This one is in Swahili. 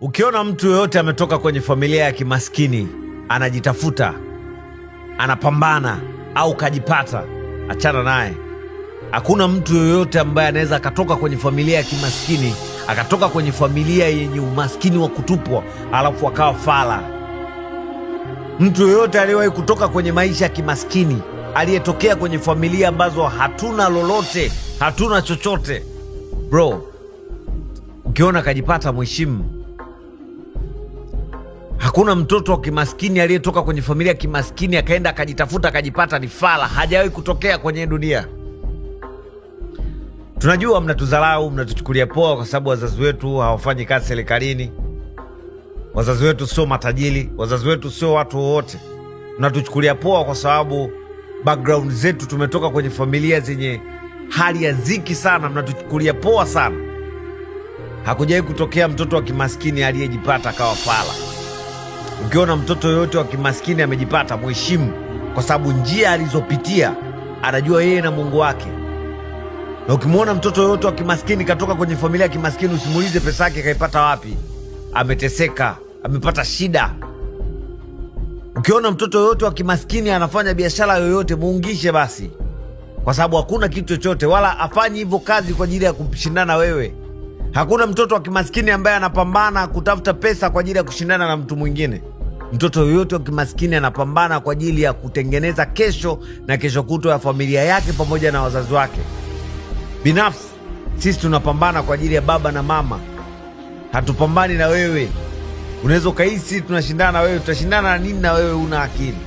Ukiona mtu yoyote ametoka kwenye familia ya kimaskini, anajitafuta, anapambana au kajipata, achana naye. Hakuna mtu yoyote ambaye anaweza akatoka kwenye familia ya kimaskini, akatoka kwenye familia yenye umaskini wa kutupwa, alafu akawa fala. Mtu yoyote aliyewahi kutoka kwenye maisha ya kimaskini, aliyetokea kwenye familia ambazo hatuna lolote, hatuna chochote, bro, ukiona kajipata, mheshimu. Hakuna mtoto wa kimaskini aliyetoka kwenye familia ya kimaskini akaenda akajitafuta akajipata ni fala. Hajawahi kutokea kwenye dunia. Tunajua mnatudharau, mnatuchukulia poa kwa sababu wazazi wetu hawafanyi kazi serikalini. Wazazi wetu sio matajiri, wazazi wetu sio watu wowote. Mnatuchukulia poa kwa sababu background zetu tumetoka kwenye familia zenye hali ya dhiki sana. Mnatuchukulia poa sana. Hakujawahi kutokea mtoto wa kimaskini aliyejipata akawa fala. Ukiona mtoto yoyote wa kimaskini amejipata, mheshimu, kwa sababu njia alizopitia anajua yeye na Mungu wake. Na ukimwona mtoto yoyote wa kimaskini katoka kwenye familia ya kimaskini, usimuulize pesa yake kaipata wapi. Ameteseka, amepata shida. Ukiona mtoto yoyote wa kimaskini anafanya biashara yoyote, muungishe basi, kwa sababu hakuna kitu chochote, wala afanyi hivyo kazi kwa ajili ya kushindana wewe. Hakuna mtoto wa kimaskini ambaye anapambana kutafuta pesa kwa ajili ya kushindana na mtu mwingine. Mtoto yoyote wa kimaskini anapambana kwa ajili ya kutengeneza kesho na kesho kutwa ya familia yake pamoja na wazazi wake. Binafsi, sisi tunapambana kwa ajili ya baba na mama. Hatupambani na wewe. Unaweza ukahisi tunashindana na wewe, tutashindana na nini na wewe una akili?